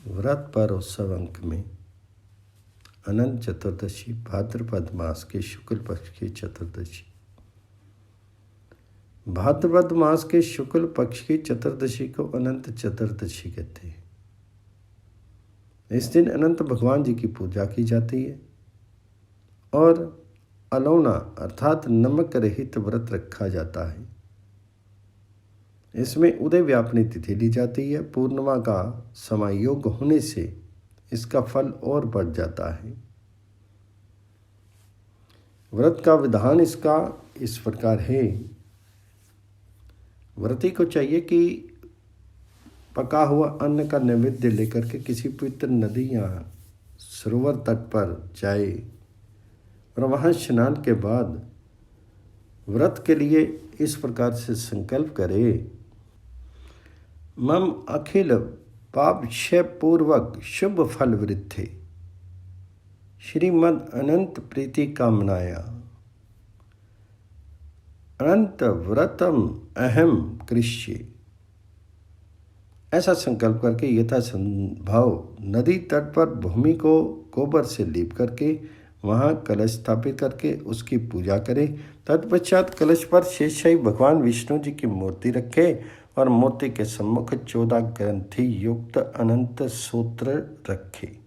व्रत पर उत्सव अंक में अनंत चतुर्दशी भाद्रपद मास के शुक्ल पक्ष की चतुर्दशी। भाद्रपद मास के शुक्ल पक्ष की चतुर्दशी को अनंत चतुर्दशी कहते हैं। इस दिन अनंत भगवान जी की पूजा की जाती है और अलौना अर्थात नमक रहित व्रत रखा जाता है। इसमें उदय व्यापनी तिथि ली जाती है। पूर्णिमा का समायोग होने से इसका फल और बढ़ जाता है। व्रत का विधान इसका इस प्रकार है। व्रती को चाहिए कि पका हुआ अन्न का नैवेद्य लेकर के किसी पवित्र नदी या सरोवर तट पर जाए और वहाँ स्नान के बाद व्रत के लिए इस प्रकार से संकल्प करे, मम अखिल पाप क्षय पूर्वक शुभ फल वृद्धि श्रीमद अनंत प्रीति कामनाया अनंत व्रतम अहम कृष्य। ऐसा संकल्प करके यथासंभव नदी तट पर भूमि को गोबर से लीप करके वहाँ कलश स्थापित करके उसकी पूजा करें। तत्पश्चात कलश पर शेषशाही भगवान विष्णु जी की मूर्ति रखे और मूर्ति के सम्मुख 14 ग्रंथि युक्त अनंत सूत्र रखे।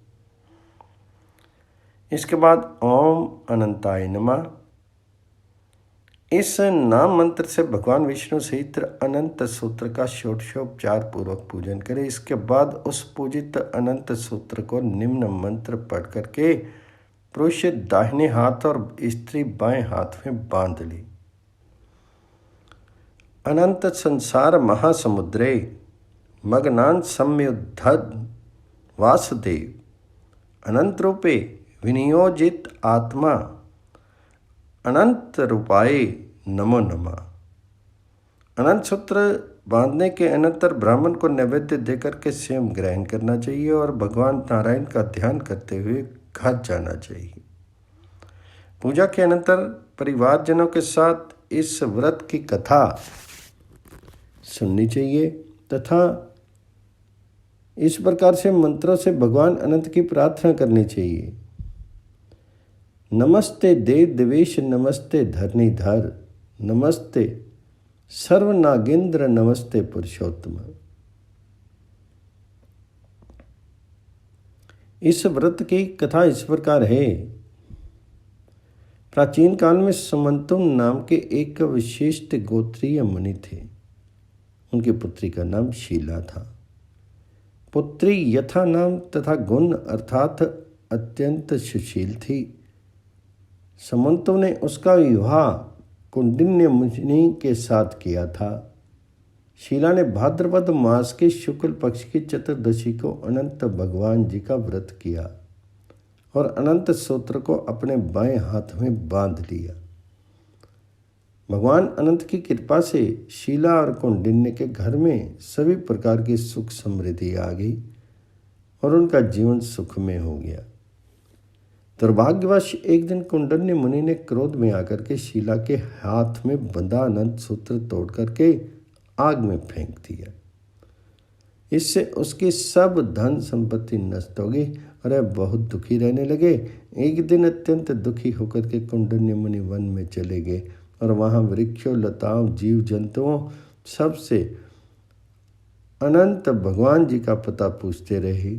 इसके बाद ओम अनंताय नमः इस नाम मंत्र से भगवान विष्णु सहित अनंत सूत्र का षोडशोपचार पूर्वक पूजन करें। इसके बाद उस पूजित अनंत सूत्र को निम्न मंत्र पढ़ करके पुरुष दाहिने हाथ और स्त्री बाएं हाथ में बांध ली। अनंत संसार महासमुद्रे मग्नान सम्युद्धत वासुदेव अनंत रूपे विनियोजित आत्मा अनंत रूपाय नमो नमः। अनंत सूत्र बांधने के अनंतर ब्राह्मण को नैवेद्य देकर के स्वयं ग्रहण करना चाहिए और भगवान नारायण का ध्यान करते हुए घर जाना चाहिए। पूजा के अनंतर परिवारजनों के साथ इस व्रत की कथा सुननी चाहिए तथा इस प्रकार से मंत्रों से भगवान अनंत की प्रार्थना करनी चाहिए। नमस्ते देव देवेश नमस्ते धरणीधर नमस्ते सर्वनागेंद्र नमस्ते पुरुषोत्तम। इस व्रत की कथा इस प्रकार है। प्राचीन काल में समंतुम नाम के एक विशिष्ट गोत्रीय मुनि थे। उनकी पुत्री का नाम शीला था। पुत्री यथा नाम तथा गुण अर्थात अत्यंत सुशील थी। समंतु ने उसका विवाह कुंडिन्य मुनि के साथ किया था। शीला ने भाद्रपद मास के शुक्ल पक्ष की चतुर्दशी को अनंत भगवान जी का व्रत किया और अनंत सूत्र को अपने बाएं हाथ में बांध लिया। भगवान अनंत की कृपा से शीला और कौंडिन्य के घर में सभी प्रकार की सुख समृद्धि आ गई और उनका जीवन सुखमय हो गया। दुर्भाग्यवश एक दिन कौंडिन्य मुनि ने क्रोध में आकर के शीला के हाथ में बंधा अनंत सूत्र तोड़ करके आग में फेंक दिया। इससे उसकी सब धन संपत्ति नष्ट हो गई और वह बहुत दुखी रहने लगे। एक दिन अत्यंत दुखी होकर के कौंडिन्य मुनि वन में चले गए और वहाँ वृक्षों लताओं जीव जंतुओं सबसे अनंत भगवान जी का पता पूछते रहे।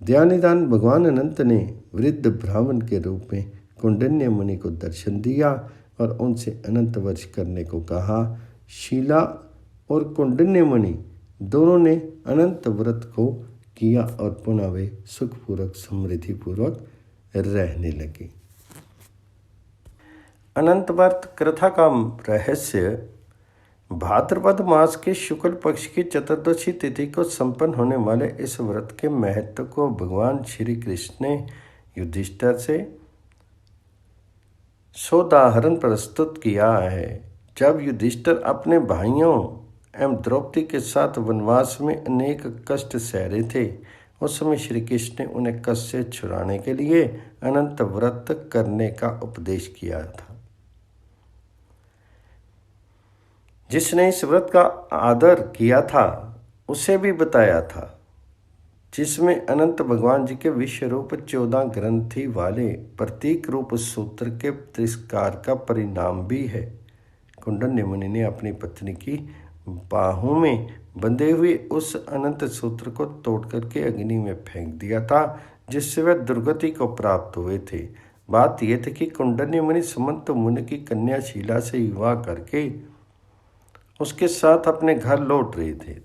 ध्यानिदान भगवान अनंत ने वृद्ध ब्राह्मण के रूप में कौंडिन्य मुनि को दर्शन दिया और उनसे अनंत वर्ष करने को कहा। शीला और कौंडिन्य मुनि दोनों ने अनंत व्रत को किया और पुनः वे सुखपूर्वक समृद्धि पूर्वक रहने लगे। अनंत व्रत कथा का रहस्य भाद्रपद मास के शुक्ल पक्ष की चतुर्दशी तिथि को संपन्न होने वाले इस व्रत के महत्व को भगवान श्री कृष्ण ने युधिष्ठिर से सोदाहरण प्रस्तुत किया है। जब युधिष्ठिर अपने भाइयों एवं द्रौपदी के साथ वनवास में अनेक कष्ट सह रहे थे, उस समय श्री कृष्ण ने उन्हें कष्ट से छुड़ाने के लिए अनंत व्रत करने का उपदेश किया था। जिसने इस व्रत का आदर किया था उसे भी बताया था जिसमें अनंत भगवान जी के विश्व रूप 14 ग्रंथि वाले प्रतीक रूप सूत्र के तिरस्कार का परिणाम भी है। कौंडिन्य मुनि ने अपनी पत्नी की बाहों में बंधे हुए उस अनंत सूत्र को तोड़ करके अग्नि में फेंक दिया था, जिससे वह दुर्गति को प्राप्त हुए थे। बात यह थी कि कौंडिन्य मुनि सुमंत मुनि की कन्या शीला से विवाह करके उसके साथ अपने घर लौट रहे थे।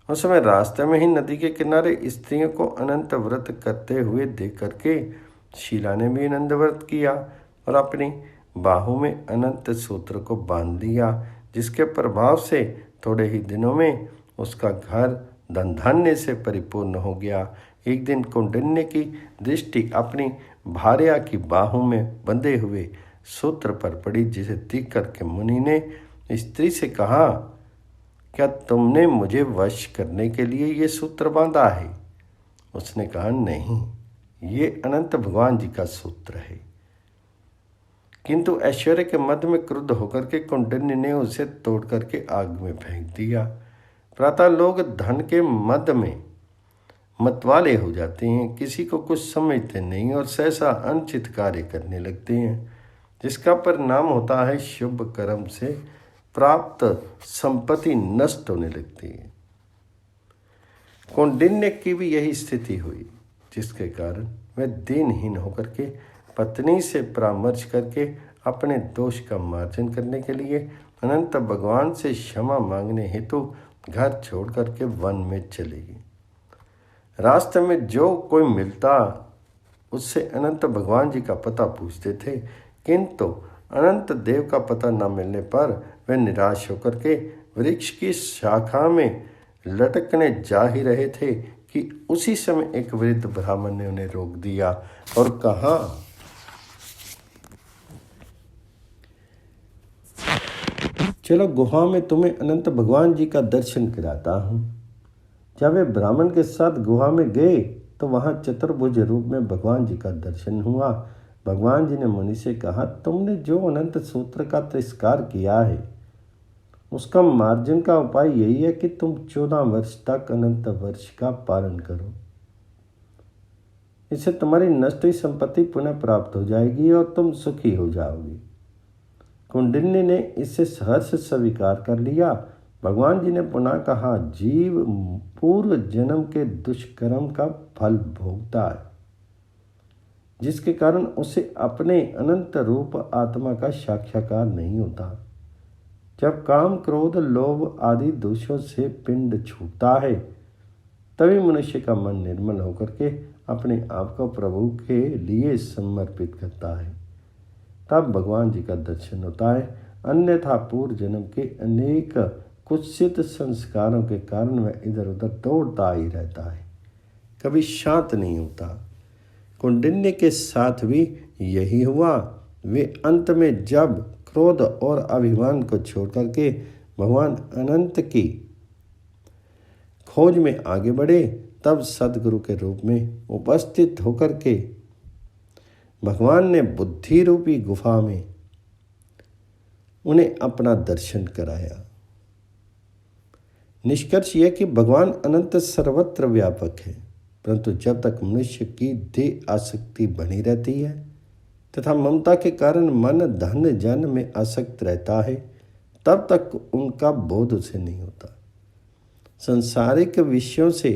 उस समय रास्ते में ही नदी के किनारे स्त्रियों को अनंत व्रत करते हुए देख करके शीला ने भी अनंत व्रत किया और अपनी बाहों में अनंत सूत्र को बांध दिया, जिसके प्रभाव से थोड़े ही दिनों में उसका घर धन धान्य से परिपूर्ण हो गया। एक दिन कौंडिन्य की दृष्टि अपनी भार्या की बाहों में बंधे हुए सूत्र पर पड़ी, जिसे देख करके मुनि ने स्त्री से कहा, क्या तुमने मुझे वश करने के लिए ये सूत्र बांधा है? उसने कहा, नहीं, ये अनंत भगवान जी का सूत्र है। किंतु ऐश्वर्य के मद में क्रुद्ध होकर के कौंडिन्य ने उसे तोड़ करके आग में फेंक दिया। प्रातः लोग धन के मद में मतवाले हो जाते हैं, किसी को कुछ समझते नहीं और सहसा अनुचित कार्य करने लगते हैं, जिसका परिणाम होता है शुभ कर्म से प्राप्त संपत्ति नष्ट होने लगती है। कौंडिन्य की भी यही स्थिति हुई, जिसके कारण वह दीनहीन होकर के पत्नी से परामर्श करके अपने दोष का मार्जन करने के लिए अनंत भगवान से क्षमा मांगने हेतु घर छोड़ करके वन में चलेगी। रास्ते में जो कोई मिलता उससे अनंत भगवान जी का पता पूछते थे, किंतु अनंत देव का पता न मिलने पर वे निराश होकर के वृक्ष की शाखा में लटकने जा ही रहे थे कि उसी समय एक वृद्ध ब्राह्मण ने उन्हें रोक दिया और कहा, चलो गुहा में तुम्हें अनंत भगवान जी का दर्शन कराता हूँ। जब वे ब्राह्मण के साथ गुहा में गए तो वहाँ चतुर्भुज रूप में भगवान जी का दर्शन हुआ। भगवान जी ने मुनि से कहा, तुमने जो अनंत सूत्र का तिरस्कार किया है उसका मार्जन का उपाय यही है कि तुम 14 वर्ष तक अनंत वर्ष का पालन करो। इससे तुम्हारी नष्ट हुई संपत्ति पुनः प्राप्त हो जाएगी और तुम सुखी हो जाओगी। कौंडिन्य ने इसे सहर्ष स्वीकार कर लिया। भगवान जी ने पुनः कहा, जीव पूर्व जन्म के दुष्कर्म का फल भोगता है, जिसके कारण उसे अपने अनंत रूप आत्मा का साक्षात्कार नहीं होता। जब काम, क्रोध, लोभ आदि दोषों से पिंड छूटता है तभी मनुष्य का मन निर्मल होकर के अपने आप को प्रभु के लिए समर्पित करता है, तब भगवान जी का दर्शन होता है। अन्यथा पूर्व जन्म के अनेक कुत्सित संस्कारों के कारण वह इधर उधर दौड़ता ही रहता है, कभी शांत नहीं होता। कौंडिन्य के साथ भी यही हुआ। वे अंत में जब क्रोध और अभिमान को छोड़ करके भगवान अनंत की खोज में आगे बढ़े, तब सदगुरु के रूप में उपस्थित होकर के भगवान ने बुद्धि रूपी गुफा में उन्हें अपना दर्शन कराया। निष्कर्ष यह कि भगवान अनंत सर्वत्र व्यापक है, परंतु जब तक मनुष्य की देह आसक्ति बनी रहती है तथा ममता के कारण मन धन जन में आसक्त रहता है, तब तक उनका बोध उसे नहीं होता। सांसारिक विषयों से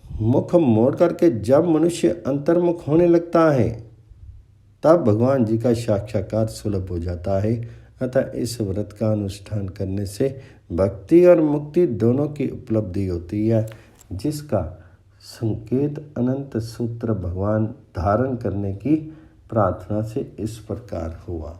मुख मोड़ करके जब मनुष्य अंतर्मुख होने लगता है तब भगवान जी का साक्षात्कार सुलभ हो जाता है। अतः इस व्रत का अनुष्ठान करने से भक्ति और मुक्ति दोनों की उपलब्धि होती है, जिसका संकेत अनंत सूत्र भगवान धारण करने की प्रार्थना से इस प्रकार हुआ।